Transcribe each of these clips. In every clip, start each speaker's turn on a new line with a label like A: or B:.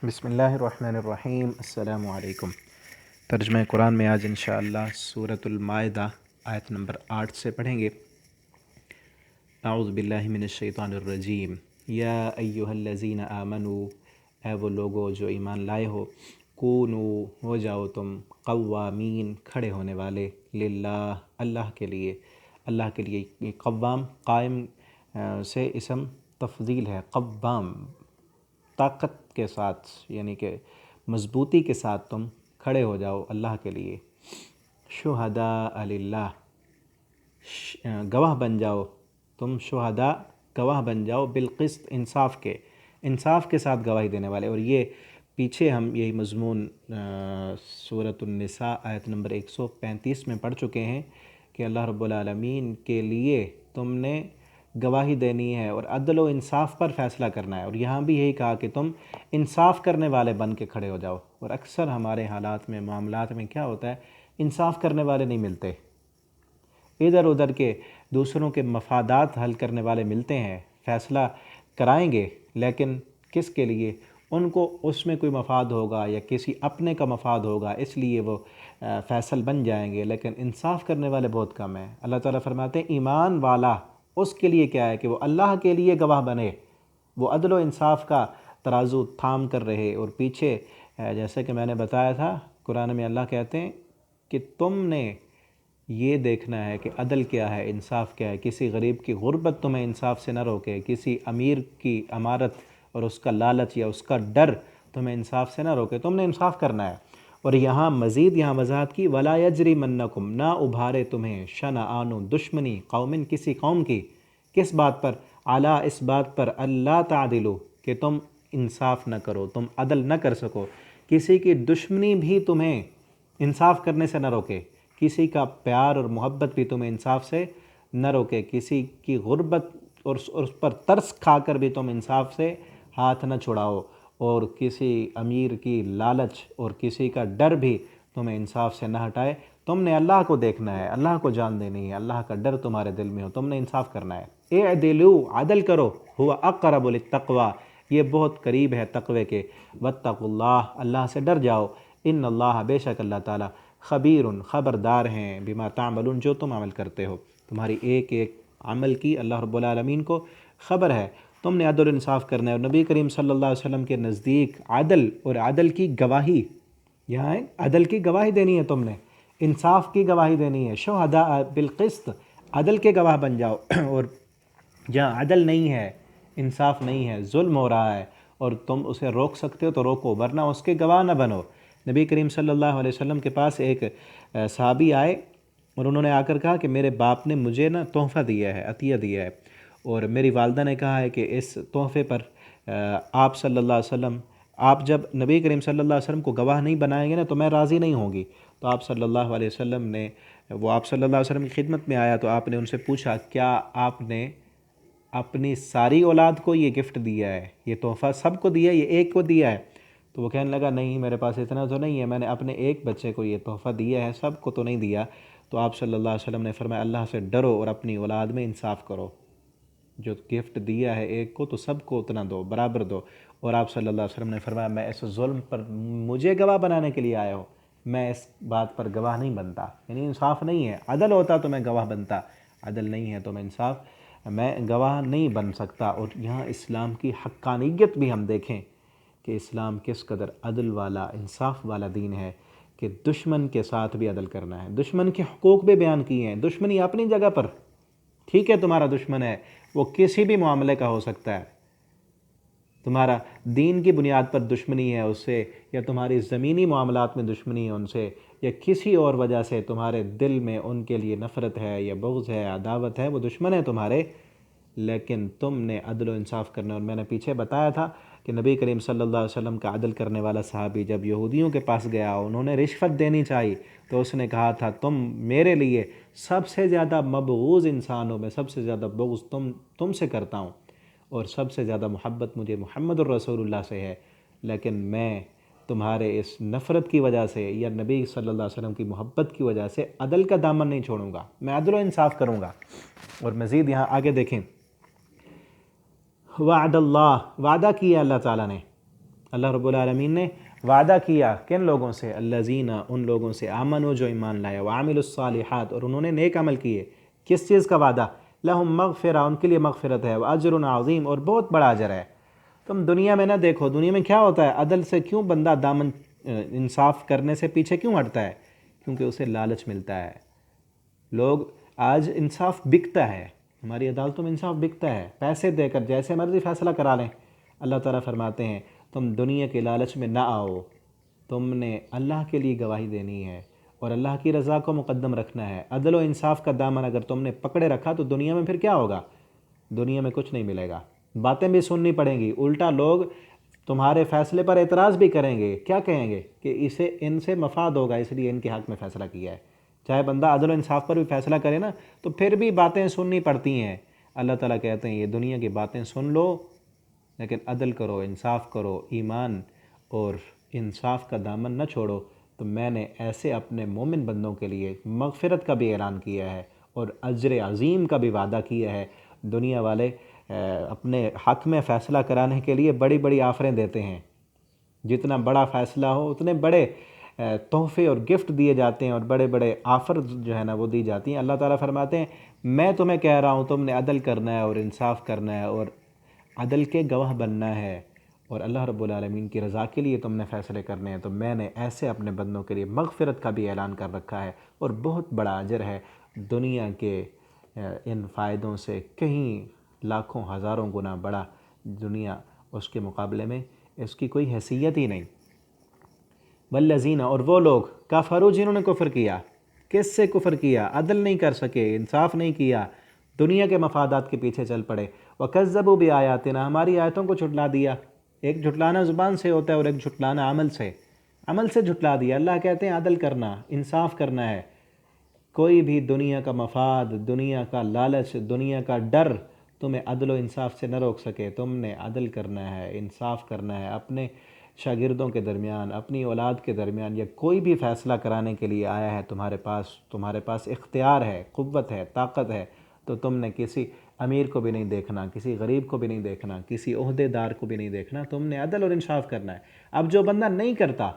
A: بسم اللہ الرحمن الرحیم۔ السلام علیکم۔ ترجمہ قرآن میں آج انشاءاللہ سورۃ المائدہ آیت نمبر 8 سے پڑھیں گے۔ اعوذ باللہ من الشیطان الرجیم۔ یا ایہا الذین آمنوا، اے وہ لوگو جو ایمان لائے ہو، کونوا، ہو جاؤ تم، قوامین، کھڑے ہونے والے، للہ، اللہ کے لیے۔ اللہ کے لیے یہ قوام قائم سے اسم تفضیل ہے۔ قوام طاقت کے ساتھ، یعنی کہ مضبوطی کے ساتھ تم کھڑے ہو جاؤ اللہ کے لیے۔ شہداء للہ، گواہ بن جاؤ تم، شہداء گواہ بن جاؤ، بالقسط، انصاف کے ساتھ گواہی دینے والے۔ اور یہ پیچھے ہم یہی مضمون سورۃ النساء آیت نمبر 135 میں پڑھ چکے ہیں کہ اللہ رب العالمین کے لیے تم نے گواہی دینی ہے اور عدل و انصاف پر فیصلہ کرنا ہے۔ اور یہاں بھی یہی کہا کہ تم انصاف کرنے والے بن کے کھڑے ہو جاؤ۔ اور اکثر ہمارے حالات میں، معاملات میں کیا ہوتا ہے، انصاف کرنے والے نہیں ملتے، ادھر ادھر کے دوسروں کے مفادات حل کرنے والے ملتے ہیں، فیصلہ کرائیں گے، لیکن کس کے لیے؟ ان کو اس میں کوئی مفاد ہوگا یا کسی اپنے کا مفاد ہوگا، اس لیے وہ فیصل بن جائیں گے، لیکن انصاف کرنے والے بہت کم ہیں۔ اللہ تعالیٰ فرماتے ہیں ایمان والا اس کے لیے کیا ہے کہ وہ اللہ کے لیے گواہ بنے، وہ عدل و انصاف کا ترازو تھام کر رہے۔ اور پیچھے جیسے کہ میں نے بتایا تھا، قرآن میں اللہ کہتے ہیں کہ تم نے یہ دیکھنا ہے کہ عدل کیا ہے، انصاف کیا ہے۔ کسی غریب کی غربت تمہیں انصاف سے نہ روکے، کسی امیر کی امارت اور اس کا لالچ یا اس کا ڈر تمہیں انصاف سے نہ روکے، تم نے انصاف کرنا ہے۔ اور یہاں مزید وضاحت کی، وَلَا يَجْرِمَنَّكُمْ، نہ ابھارے تمہیں، شنآن، دشمنی، قوم، کسی قوم کی، کس بات پر؟ علی، اس بات پر، اللہ تعدلوا، کہ تم انصاف نہ کرو، تم عدل نہ کر سکو۔ کسی کی دشمنی بھی تمہیں انصاف کرنے سے نہ روکے، کسی کا پیار اور محبت بھی تمہیں انصاف سے نہ روکے، کسی کی غربت اور اس پر ترس کھا کر بھی تم انصاف سے ہاتھ نہ چھڑاؤ، اور کسی امیر کی لالچ اور کسی کا ڈر بھی تمہیں انصاف سے نہ ہٹائے۔ تم نے اللہ کو دیکھنا ہے، اللہ کو جان دینی ہے، اللہ کا ڈر تمہارے دل میں ہو، تم نے انصاف کرنا ہے۔ اعدلوا، عدل کرو، هو اقرب للتقوی، یہ بہت قریب ہے تقوی کے۔ واتقوا اللہ، اللہ سے ڈر جاؤ۔ ان اللہ، بے شک اللہ تعالیٰ، خبیر، خبردار ہیں، بما تعملون، جو تم عمل کرتے ہو، تمہاری ایک ایک عمل کی اللہ رب العالمین کو خبر ہے۔ تم نے عدل و انصاف کرنا ہے، اور نبی کریم صلی اللہ علیہ وسلم کے نزدیک عدل اور عدل کی گواہی، یہاں ہے عدل کی گواہی دینی ہے، تم نے انصاف کی گواہی دینی ہے۔ شہداء بالقسط، عدل کے گواہ بن جاؤ۔ اور جہاں عدل نہیں ہے، انصاف نہیں ہے، ظلم ہو رہا ہے اور تم اسے روک سکتے ہو تو روکو، ورنہ اس کے گواہ نہ بنو۔ نبی کریم صلی اللہ علیہ وسلم کے پاس ایک صحابی آئے اور انہوں نے آ کر کہا کہ میرے باپ نے مجھے تحفہ دیا ہے، عطیہ دیا ہے، اور میری والدہ نے کہا ہے کہ اس تحفے پر آپ صلی اللہ علیہ وسلم، آپ جب نبی کریم صلی اللہ علیہ وسلم کو گواہ نہیں بنائیں گے نا تو میں راضی نہیں ہوں گی۔ تو آپ صلی اللہ علیہ وسلم نے، وہ آپ صلی اللہ علیہ وسلم کی خدمت میں آیا تو آپ نے ان سے پوچھا، کیا آپ نے اپنی ساری اولاد کو یہ گفٹ دیا ہے، یہ تحفہ سب کو دیا ہے، یہ ایک کو دیا ہے؟ تو وہ کہنے لگا، نہیں، میرے پاس اتنا تو نہیں ہے، میں نے اپنے ایک بچے کو یہ تحفہ دیا ہے، سب کو تو نہیں دیا۔ تو آپ صلی اللہ علیہ وسلم نے فرمایا، اللہ سے ڈرو اور اپنی اولاد میں انصاف کرو، جو گفٹ دیا ہے ایک کو تو سب کو اتنا دو، برابر دو۔ اور آپ صلی اللہ علیہ وسلم نے فرمایا، میں اس ظلم پر مجھے گواہ بنانے کے لیے آیا ہو، میں اس بات پر گواہ نہیں بنتا، یعنی انصاف نہیں ہے۔ عدل ہوتا تو میں گواہ بنتا، عدل نہیں ہے تو میں گواہ نہیں بن سکتا۔ اور یہاں اسلام کی حقانیت بھی ہم دیکھیں کہ اسلام کس قدر عدل والا، انصاف والا دین ہے، کہ دشمن کے ساتھ بھی عدل کرنا ہے، دشمن کے حقوق بھی بیان کیے ہیں۔ دشمنی اپنی جگہ پر ٹھیک ہے، تمہارا دشمن ہے، وہ کسی بھی معاملے کا ہو سکتا ہے، تمہارا دین کی بنیاد پر دشمنی ہے اس سے، یا تمہاری زمینی معاملات میں دشمنی ہے ان سے، یا کسی اور وجہ سے تمہارے دل میں ان کے لیے نفرت ہے یا بغض ہے، عداوت ہے، وہ دشمن ہے تمہارے، لیکن تم نے عدل و انصاف کرنا۔ اور میں نے پیچھے بتایا تھا کہ نبی کریم صلی اللہ علیہ وسلم کا عدل کرنے والا صحابی جب یہودیوں کے پاس گیا، انہوں نے رشوت دینی چاہی، تو اس نے کہا تھا، تم میرے لیے سب سے زیادہ مبغوض انسان ہو، میں سب سے زیادہ بغض تم سے کرتا ہوں، اور سب سے زیادہ محبت مجھے محمد الرسول اللہ سے ہے، لیکن میں تمہارے اس نفرت کی وجہ سے یا نبی صلی اللہ علیہ وسلم کی محبت کی وجہ سے عدل کا دامن نہیں چھوڑوں گا، میں عدل و انصاف کروں گا۔ اور مزید یہاں آگے دیکھیں، وعد اللہ، وعدہ کیا اللہ تعالیٰ نے، اللہ رب العالمین نے وعدہ کیا کن لوگوں سے؟ الذین، ان لوگوں سے، آمنوا جو ایمان لائے، وعملوا الصالحات، اور انہوں نے نیک عمل کیے۔ کس چیز کا وعدہ؟ لہم مغفرہ، ان کے لیے مغفرت ہے، واجر عظیم، اور بہت بڑا اجر ہے۔ تم دنیا میں نہ دیکھو، دنیا میں کیا ہوتا ہے، عدل سے کیوں بندہ دامن انصاف کرنے سے پیچھے کیوں ہٹتا ہے؟ کیونکہ اسے لالچ ملتا ہے۔ لوگ آج انصاف بکتا ہے، ہماری عدالتوں میں انصاف بکتا ہے، پیسے دے کر جیسے مرضی فیصلہ کرا لیں۔ اللہ تعالیٰ فرماتے ہیں تم دنیا کے لالچ میں نہ آؤ، تم نے اللہ کے لیے گواہی دینی ہے اور اللہ کی رضا کو مقدم رکھنا ہے۔ عدل و انصاف کا دامن اگر تم نے پکڑے رکھا تو دنیا میں پھر کیا ہوگا؟ دنیا میں کچھ نہیں ملے گا، باتیں بھی سننی پڑیں گی، الٹا لوگ تمہارے فیصلے پر اعتراض بھی کریں گے۔ کیا کہیں گے؟ کہ ان سے مفاد ہوگا اس لیے ان کے حق میں فیصلہ کیا ہے۔ چاہے بندہ عدل و انصاف پر بھی فیصلہ کرے نا تو پھر بھی باتیں سننی پڑتی ہیں۔ اللہ تعالیٰ کہتے ہیں یہ دنیا کی باتیں سن لو لیکن عدل کرو، انصاف کرو، ایمان اور انصاف کا دامن نہ چھوڑو، تو میں نے ایسے اپنے مومن بندوں کے لیے مغفرت کا بھی اعلان کیا ہے اور اجر عظیم کا بھی وعدہ کیا ہے۔ دنیا والے اپنے حق میں فیصلہ کرانے کے لیے بڑی بڑی آفریں دیتے ہیں، جتنا بڑا فیصلہ ہو اتنے بڑے تحفے اور گفٹ دیے جاتے ہیں اور بڑے بڑے آفر جو ہے نا وہ دی جاتی ہیں۔ اللہ تعالیٰ فرماتے ہیں میں تمہیں کہہ رہا ہوں تم نے عدل کرنا ہے اور انصاف کرنا ہے اور عدل کے گواہ بننا ہے اور اللہ رب العالمین کی رضا کے لیے تم نے فیصلے کرنے ہیں، تو میں نے ایسے اپنے بندوں کے لیے مغفرت کا بھی اعلان کر رکھا ہے اور بہت بڑا اجر ہے۔ دنیا کے ان فائدوں سے کہیں لاکھوں ہزاروں گنا بڑا دنیا اس کے مقابلے میں اس کی کوئی حیثیت ہی نہیں۔ والذین، اور وہ لوگ کفروا جنہوں نے کفر کیا، کس سے کفر کیا؟ عدل نہیں کر سکے، انصاف نہیں کیا، دنیا کے مفادات کے پیچھے چل پڑے۔ وکذبوا بآیاتنا، ہماری آیتوں کو جھٹلا دیا۔ ایک جھٹلانا زبان سے ہوتا ہے اور ایک جھٹلانا عمل سے جھٹلا دیا۔ اللہ کہتے ہیں عدل کرنا، انصاف کرنا ہے۔ کوئی بھی دنیا کا مفاد، دنیا کا لالچ، دنیا کا ڈر تمہیں عدل و انصاف سے نہ روک سکے۔ تم نے عدل کرنا ہے، انصاف کرنا ہے، اپنے شاگردوں کے درمیان، اپنی اولاد کے درمیان، یا کوئی بھی فیصلہ کرانے کے لیے آیا ہے تمہارے پاس اختیار ہے، قوت ہے، طاقت ہے، تو تم نے کسی امیر کو بھی نہیں دیکھنا، کسی غریب کو بھی نہیں دیکھنا، کسی عہدے دار کو بھی نہیں دیکھنا، تم نے عدل اور انصاف کرنا ہے۔ اب جو بندہ نہیں کرتا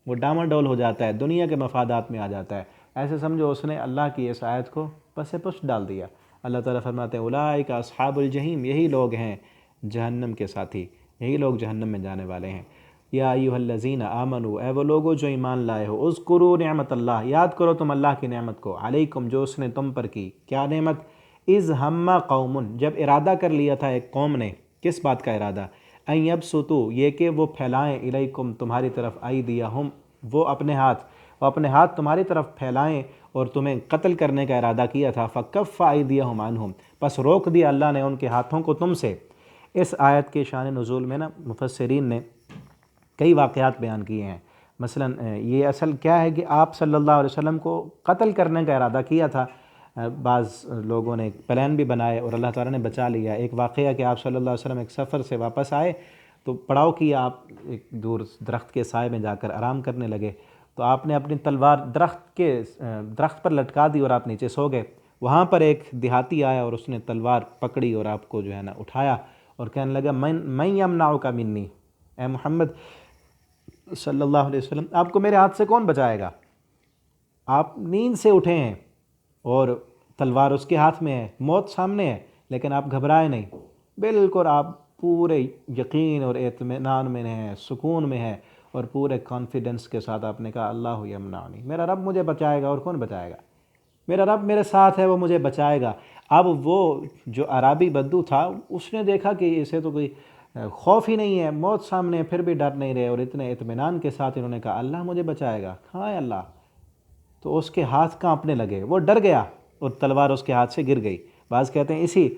A: وہ ڈاواڈول ہو جاتا ہے، دنیا کے مفادات میں آ جاتا ہے، ایسے سمجھو اس نے اللہ کی اس آیت کو پس پشت ڈال دیا۔ اللہ تعالیٰ فرماتے ہیں اولئک اصحاب الجحیم، یہی لوگ ہیں جہنم کے ساتھی، یہی لوگ جہنم میں جانے والے ہیں۔ یا ایھا الذین آمنوا، اے وہ لوگو جو ایمان لائے ہو، اذکروا نعمت اللہ، یاد کرو تم اللہ کی نعمت کو، علیکم جو اس نے تم پر کی۔ کیا نعمت؟ اذ ہم قوم، جب ارادہ کر لیا تھا ایک قوم نے، کس بات کا ارادہ؟ ان یبسطوا، یہ کہ وہ پھیلائیں، الیکم تمہاری طرف، ایدیہم، وہ اپنے ہاتھ تمہاری طرف پھیلائیں اور تمہیں قتل کرنے کا ارادہ کیا تھا۔ فکف ایدیہم عنہم، پس روک دیا اللہ نے ان کے ہاتھوں کو تم سے۔ اس آیت کے شان نزول میں نا مفسرین نے کئی واقعات بیان کیے ہیں۔ مثلا یہ اصل کیا ہے کہ آپ صلی اللہ علیہ وسلم کو قتل کرنے کا ارادہ کیا تھا، بعض لوگوں نے پلان بھی بنائے اور اللہ تعالیٰ نے بچا لیا۔ ایک واقعہ کہ آپ صلی اللہ علیہ وسلم ایک سفر سے واپس آئے تو پڑاؤ کیا، آپ ایک دور درخت کے سائے میں جا کر آرام کرنے لگے، تو آپ نے اپنی تلوار درخت پر لٹکا دی اور آپ نیچے سو گئے۔ وہاں پر ایک دیہاتی آیا اور اس نے تلوار پکڑی اور آپ کو جو ہے نا اٹھایا اور کہنے لگا من یمنعک منی، اے محمد صلی اللہ علیہ وسلم آپ کو میرے ہاتھ سے کون بچائے گا؟ آپ نیند سے اٹھے ہیں اور تلوار اس کے ہاتھ میں ہے، موت سامنے ہے، لیکن آپ گھبرائے نہیں، بالکل آپ پورے یقین اور اطمینان میں ہیں، سکون میں ہے اور پورے کانفیڈنس کے ساتھ آپ نے کہا اللہ یمنعنی، میرا رب مجھے بچائے گا، اور کون بچائے گا؟ میرا رب میرے ساتھ ہے، وہ مجھے بچائے گا۔ اب وہ جو عربی بدو تھا اس نے دیکھا کہ اسے تو کوئی خوف ہی نہیں ہے، موت سامنے ہے، پھر بھی ڈر نہیں رہے اور اتنے اطمینان کے ساتھ انہوں نے کہا اللہ مجھے بچائے گا، ہاں اللہ، تو اس کے ہاتھ کانپنے لگے، وہ ڈر گیا اور تلوار اس کے ہاتھ سے گر گئی۔ بعض کہتے ہیں اسی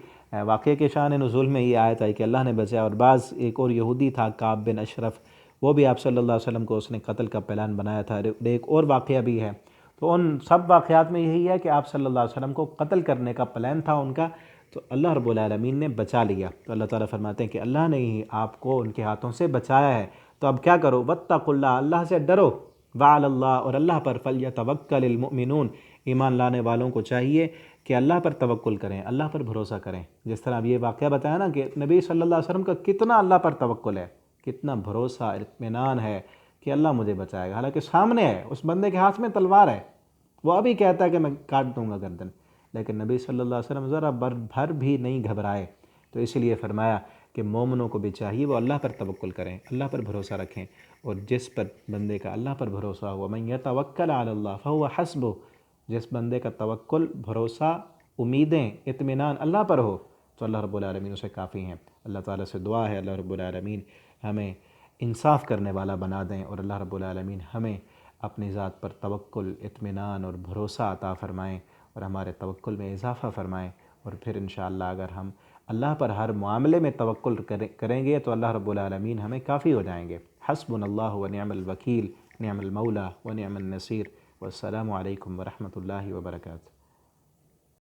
A: واقعے کے شان نزول میں یہ آیت آئی کہ اللہ نے بچایا، اور بعض ایک اور یہودی تھا کعب بن اشرف، وہ بھی آپ صلی اللہ علیہ وسلم کو اس نے قتل کا پلان بنایا تھا، ایک اور واقعہ بھی ہے۔ تو ان سب واقعات میں یہی ہے کہ آپ صلی اللہ علیہ وسلم کو قتل کرنے کا پلان تھا ان کا، تو اللہ رب العالمین نے بچا لیا۔ تو اللہ تعالیٰ فرماتے ہیں کہ اللہ نے ہی آپ کو ان کے ہاتھوں سے بچایا ہے، تو اب کیا کرو؟ واتقوا اللہ، اللہ سے ڈرو، وعلی اللہ، اور اللہ پر فلیتوکل المؤمنون، ایمان لانے والوں کو چاہیے کہ اللہ پر توکل کریں، اللہ پر بھروسہ کریں۔ جس طرح اب یہ واقعہ بتایا نا کہ نبی صلی اللہ علیہ وسلم کا کتنا اللہ پر توکل ہے، کتنا بھروسہ اطمینان ہے کہ اللہ مجھے بچائے گا، حالانکہ سامنے ہے، اس بندے کے ہاتھ میں تلوار ہے، وہ ابھی کہتا ہے کہ میں کاٹ دوں گا گردن، لیکن نبی صلی اللہ علیہ وسلم ذرا بھر بھی نہیں گھبرائے۔ تو اس لیے فرمایا کہ مومنوں کو بھی چاہیے وہ اللہ پر توکل کریں، اللہ پر بھروسہ رکھیں، اور جس پر بندے کا اللہ پر بھروسہ ہوا، من یتوکل علی اللہ فہو حسبہ، جس بندے کا توکل، بھروسہ، امیدیں، اطمینان اللہ پر ہو تو اللہ رب العالمین اسے کافی ہیں۔ اللہ تعالیٰ سے دعا ہے اللہ رب العالمین ہمیں انصاف کرنے والا بنا دیں، اور اللہ رب العالمین ہمیں اپنی ذات پر توکل، اطمینان اور بھروسہ عطا فرمائیں، اور ہمارے توکل میں اضافہ فرمائیں، اور پھر انشاءاللہ اگر ہم اللہ پر ہر معاملے میں توکل کریں گے تو اللہ رب العالمین ہمیں کافی ہو جائیں گے۔ حسبنا اللہ ونعم الوکیل، نعم المولا ونعم النصیر، والسلام علیکم ورحمۃ اللہ وبرکاتہ۔